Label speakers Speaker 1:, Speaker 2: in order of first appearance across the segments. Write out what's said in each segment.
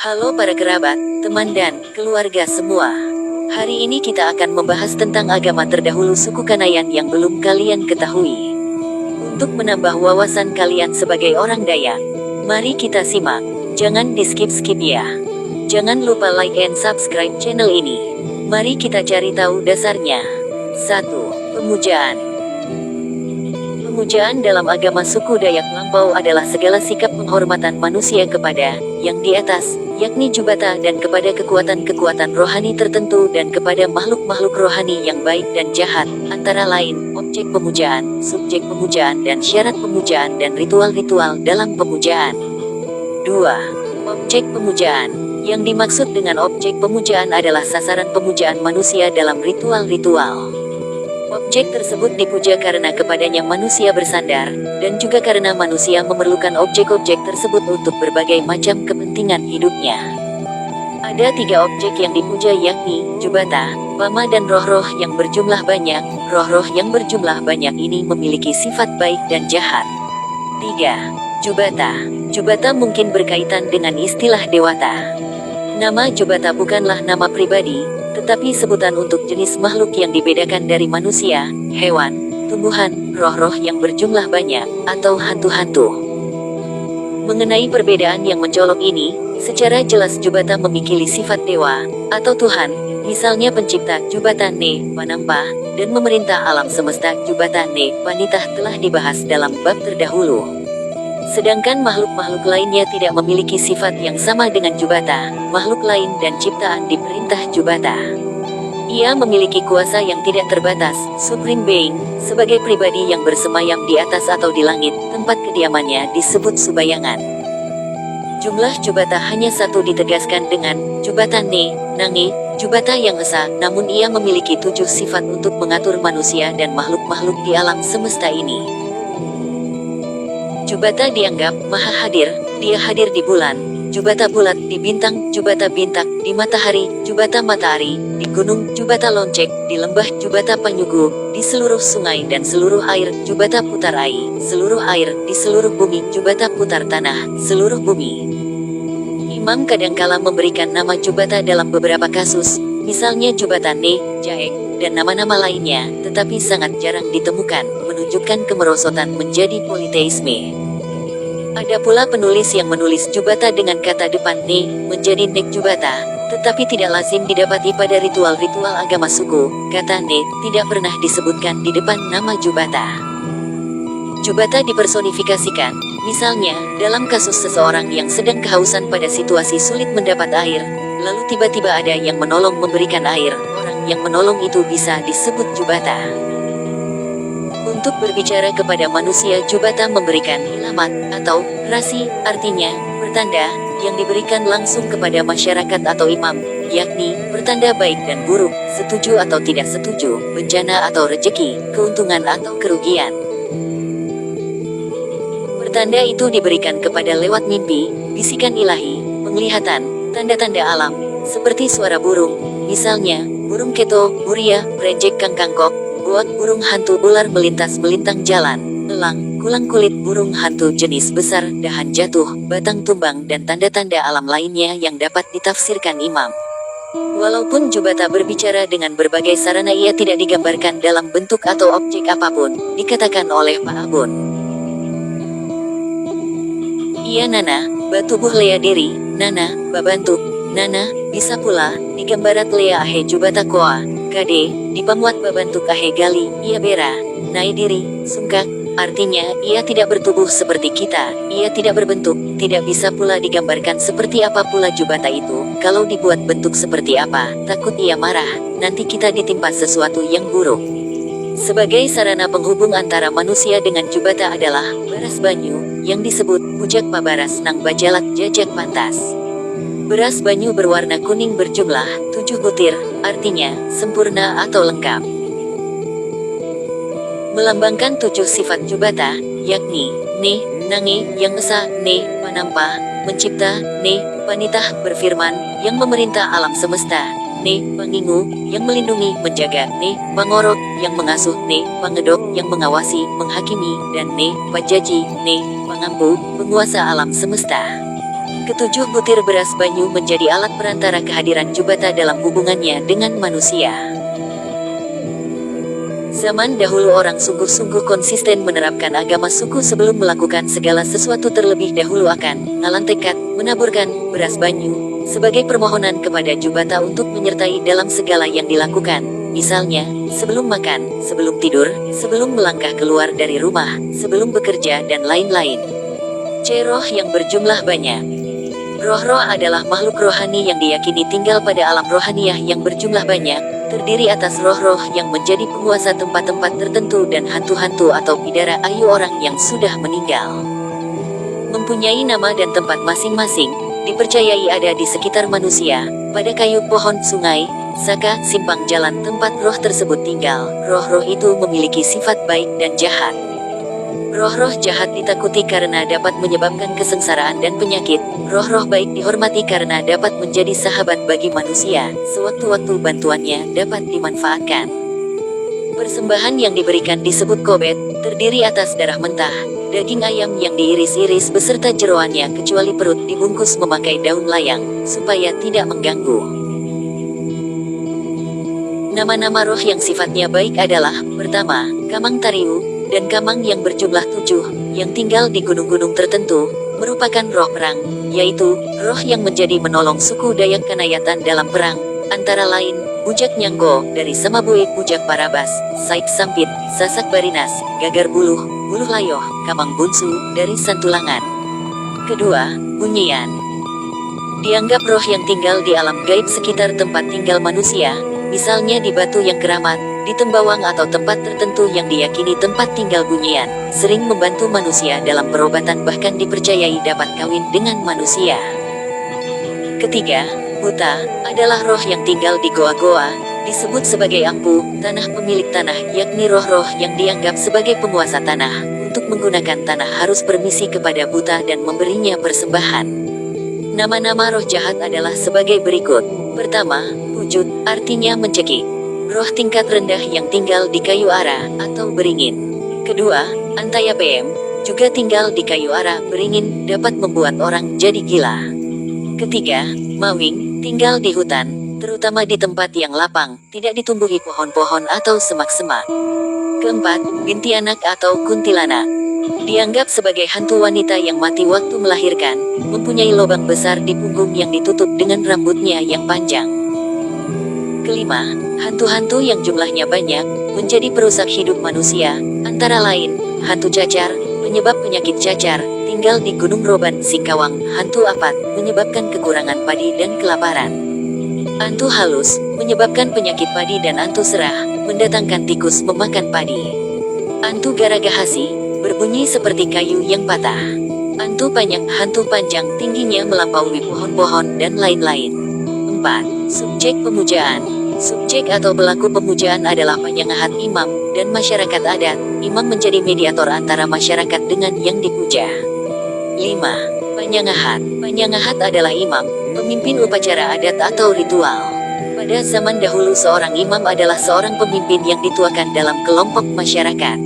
Speaker 1: Halo para kerabat, teman dan keluarga semua. Hari ini kita akan membahas tentang agama terdahulu suku Kanayan yang belum kalian ketahui. Untuk menambah wawasan kalian sebagai orang Dayak, mari kita simak. Jangan di skip-skip ya. Jangan lupa like and subscribe channel ini. Mari kita cari tahu dasarnya. 1. Pemujaan. Pemujaan dalam agama suku Dayak Lampau adalah segala sikap penghormatan manusia kepada yang di atas, yakni Jubata, dan kepada kekuatan-kekuatan rohani tertentu dan kepada makhluk-makhluk rohani yang baik dan jahat, antara lain objek pemujaan, subjek pemujaan dan syarat pemujaan dan ritual-ritual dalam pemujaan. 2. Objek pemujaan. Yang dimaksud dengan objek pemujaan adalah sasaran pemujaan manusia dalam ritual-ritual. Objek tersebut dipuja karena kepadanya manusia bersandar, dan juga karena manusia memerlukan objek-objek tersebut untuk berbagai macam kepentingan hidupnya. Ada 3 objek yang dipuja, yakni Jubata, Pama, dan roh-roh yang berjumlah banyak. Roh-roh yang berjumlah banyak ini memiliki sifat baik dan jahat. 3. Jubata. Jubata mungkin berkaitan dengan istilah dewata. Nama Jubata bukanlah nama pribadi, tetapi sebutan untuk jenis makhluk yang dibedakan dari manusia, hewan, tumbuhan, roh-roh yang berjumlah banyak, atau hantu-hantu. Mengenai perbedaan yang mencolok ini, secara jelas Jubata memiliki sifat dewa, atau Tuhan, misalnya pencipta Jubata Ne, Panampa, dan memerintah alam semesta Jubata Ne, Panitah telah dibahas dalam bab terdahulu. Sedangkan makhluk-makhluk lainnya tidak memiliki sifat yang sama dengan Jubata. Makhluk lain dan ciptaan diperintah Jubata. Ia memiliki kuasa yang tidak terbatas, Supreme Being, sebagai pribadi yang bersemayam di atas atau di langit. Tempat kediamannya disebut Subayangan. Jumlah Jubata hanya 1 ditegaskan dengan Jubata Ne, Nange, Jubata yang esa, namun ia memiliki 7 sifat untuk mengatur manusia dan makhluk-makhluk di alam semesta ini. Jubata dianggap maha hadir, dia hadir di bulan, Jubata bulat, di bintang, Jubata bintang, di matahari, Jubata matahari, di gunung, Jubata lonceng, di lembah, Jubata panyugu, di seluruh sungai dan seluruh air, Jubata putar air, seluruh air, di seluruh bumi, Jubata putar tanah, seluruh bumi. Imam kadangkala memberikan nama Jubata dalam beberapa kasus, misalnya Jubata Ne, Jaek, dan nama-nama lainnya, tetapi sangat jarang ditemukan, menunjukkan kemerosotan menjadi politeisme. Ada pula penulis yang menulis Jubata dengan kata depan Ne, menjadi Nek Jubata, tetapi tidak lazim didapati pada ritual-ritual agama suku. Kata Ne tidak pernah disebutkan di depan nama Jubata. Jubata dipersonifikasikan, misalnya, dalam kasus seseorang yang sedang kehausan pada situasi sulit mendapat air, lalu tiba-tiba ada yang menolong memberikan air, orang yang menolong itu bisa disebut Jubata. Untuk berbicara kepada manusia, Jubata memberikan ilamat, atau rasi, artinya, pertanda, yang diberikan langsung kepada masyarakat atau imam, yakni, pertanda baik dan buruk, setuju atau tidak setuju, bencana atau rejeki, keuntungan atau kerugian. Pertanda itu diberikan kepada lewat mimpi, bisikan ilahi, penglihatan, tanda-tanda alam, seperti suara burung, misalnya, burung keto, buria, renjek kangkangkok, buat burung hantu ular melintas melintang jalan, elang, kulang kulit burung hantu jenis besar, dahan jatuh, batang tumbang dan tanda-tanda alam lainnya yang dapat ditafsirkan imam. Walaupun Jubata berbicara dengan berbagai sarana, ia tidak digambarkan dalam bentuk atau objek apapun, dikatakan oleh Pak Abun. Ia Nana, batubuh lea diri, Nana, babantuk, Nana, bisa pula, digambarat lea ahe Jubata koa, kade, dipamuat babantuk ahe gali, ia bera, nai diri, sungkak, artinya, ia tidak bertubuh seperti kita, ia tidak berbentuk, tidak bisa pula digambarkan seperti apa pula Jubata itu, kalau dibuat bentuk seperti apa, takut ia marah, nanti kita ditimpa sesuatu yang buruk. Sebagai sarana penghubung antara manusia dengan Jubata adalah, baras banyu, yang disebut, bujak pabaras nang bajalak jajak pantas. Beras banyu berwarna kuning berjumlah 7 butir, artinya sempurna atau lengkap. Melambangkan 7 sifat Jubata, yakni Ne, Nange, yang esa, Ne, Panampa, mencipta, Ne, Panitah, berfirman, yang memerintah alam semesta, Ne, Pangingu, yang melindungi, menjaga, Ne, Pangorok, yang mengasuh, Ne, Pangedok, yang mengawasi, menghakimi, dan Ne, Pajaji, Ne, Pangampu, penguasa alam semesta. Ketujuh, butir beras banyu menjadi alat perantara kehadiran Jubata dalam hubungannya dengan manusia. Zaman dahulu orang sungguh-sungguh konsisten menerapkan agama suku sebelum melakukan segala sesuatu, terlebih dahulu akan ngalan tekad, menaburkan beras banyu sebagai permohonan kepada Jubata untuk menyertai dalam segala yang dilakukan. Misalnya, sebelum makan, sebelum tidur, sebelum melangkah keluar dari rumah, sebelum bekerja, dan lain-lain. Roh yang berjumlah banyak. Roh-roh adalah makhluk rohani yang diyakini tinggal pada alam rohaniyah yang berjumlah banyak, terdiri atas roh-roh yang menjadi penguasa tempat-tempat tertentu dan hantu-hantu atau bidara ayu orang yang sudah meninggal. Mempunyai nama dan tempat masing-masing, dipercayai ada di sekitar manusia, pada kayu, pohon, sungai, saka, simpang jalan tempat roh tersebut tinggal. Roh-roh itu memiliki sifat baik dan jahat. Roh-roh jahat ditakuti karena dapat menyebabkan kesengsaraan dan penyakit. Roh-roh baik dihormati karena dapat menjadi sahabat bagi manusia. Sewaktu-waktu bantuannya dapat dimanfaatkan. Persembahan yang diberikan disebut kobet, terdiri atas darah mentah, daging ayam yang diiris-iris beserta jeroannya kecuali perut dibungkus memakai daun layang, supaya tidak mengganggu. Nama-nama roh yang sifatnya baik adalah, pertama, Kamang Tariu, dan Kamang yang berjumlah 7, yang tinggal di gunung-gunung tertentu, merupakan roh perang, yaitu, roh yang menjadi menolong suku Dayak Kanayatan dalam perang, antara lain, Bujak Nyanggo, dari Samabuik Bujak Parabas, Saik Sampit, Sasak Barinas, Gagar Buluh, Buluh Layoh, Kamang Bunsu, dari Santulangan. Kedua, Bunyian. Dianggap roh yang tinggal di alam gaib sekitar tempat tinggal manusia, misalnya di batu yang keramat, di tembawang atau tempat tertentu yang diyakini tempat tinggal Bunyian, sering membantu manusia dalam perobatan, bahkan dipercayai dapat kawin dengan manusia. Ketiga, Buta, adalah roh yang tinggal di goa-goa, disebut sebagai ampu, tanah pemilik tanah, yakni roh-roh yang dianggap sebagai penguasa tanah. Untuk menggunakan tanah harus permisi kepada Buta dan memberinya persembahan. Nama-nama roh jahat adalah sebagai berikut. Pertama, Wujud, artinya mencekik. Roh tingkat rendah yang tinggal di kayu ara atau beringin. Kedua, Antaya PM, juga tinggal di kayu ara beringin, dapat membuat orang jadi gila. Ketiga, Mawing, tinggal di hutan, terutama di tempat yang lapang, tidak ditumbuhi pohon-pohon atau semak-semak. Keempat, Bintianak atau kuntilanak. Dianggap sebagai hantu wanita yang mati waktu melahirkan, mempunyai lubang besar di punggung yang ditutup dengan rambutnya yang panjang. Kelima, hantu-hantu yang jumlahnya banyak, menjadi perusak hidup manusia, antara lain, hantu cacar, penyebab penyakit cacar, tinggal di Gunung Roban, Singkawang. Hantu apat, menyebabkan kekurangan padi dan kelaparan. Hantu halus, menyebabkan penyakit padi, dan hantu serah, mendatangkan tikus memakan padi. Hantu garagahasi, berbunyi seperti kayu yang patah. Hantu panjang, hantu panjang tingginya melampaui pohon-pohon dan lain-lain. 4. Subjek pemujaan. Subjek atau pelaku pemujaan adalah penyengahat imam dan masyarakat adat. Imam menjadi mediator antara masyarakat dengan yang dipuja. 5. Penyengahat. Penyengahat adalah imam, pemimpin upacara adat atau ritual. Pada zaman dahulu seorang imam adalah seorang pemimpin yang dituakan dalam kelompok masyarakat.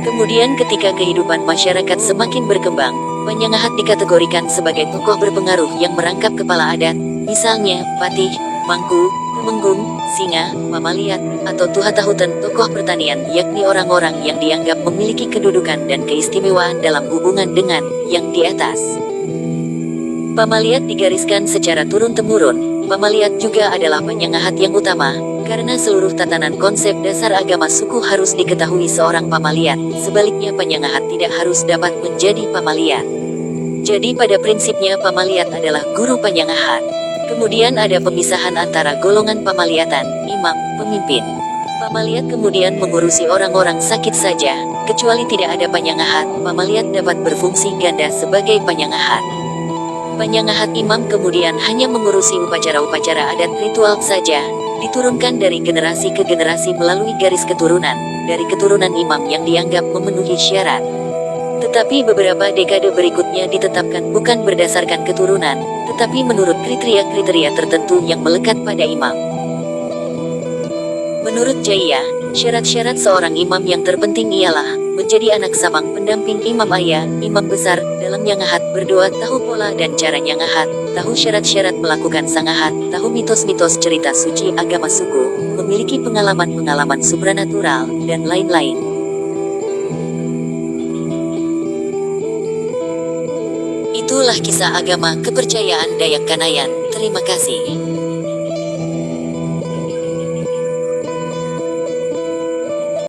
Speaker 1: Kemudian ketika kehidupan masyarakat semakin berkembang, penyengahat dikategorikan sebagai tokoh berpengaruh yang merangkap kepala adat, misalnya, Patih, Mangku, Temenggung, Singa, Mamaliat, atau Tuhatahutan. Tokoh pertanian yakni orang-orang yang dianggap memiliki kedudukan dan keistimewaan dalam hubungan dengan yang di atas. Pamaliat digariskan secara turun-temurun. Pamaliat juga adalah penyengahat yang utama, karena seluruh tatanan konsep dasar agama suku harus diketahui seorang pamaliat. Sebaliknya penyengahat tidak harus dapat menjadi pamaliat. Jadi pada prinsipnya pamaliat adalah guru penyengahat. Kemudian ada pemisahan antara golongan pamaliatan, imam, pemimpin. Pamaliat kemudian mengurusi orang-orang sakit saja, kecuali tidak ada penyengahat, pamaliat dapat berfungsi ganda sebagai penyengahat. Penyengahat imam kemudian hanya mengurusi upacara-upacara adat ritual saja, diturunkan dari generasi ke generasi melalui garis keturunan, dari keturunan imam yang dianggap memenuhi syarat. Tetapi beberapa dekade berikutnya ditetapkan bukan berdasarkan keturunan, tetapi menurut kriteria-kriteria tertentu yang melekat pada imam. Menurut Jaya, syarat-syarat seorang imam yang terpenting ialah menjadi anak samang pendamping Imam Ayah, Imam Besar, dalam Nyangahat berdoa, tahu pola dan cara Nyangahat, tahu syarat-syarat melakukan sangahat, tahu mitos-mitos cerita suci agama suku, memiliki pengalaman-pengalaman supranatural, dan lain-lain. Itulah kisah agama kepercayaan Dayak Kanayan. Terima kasih.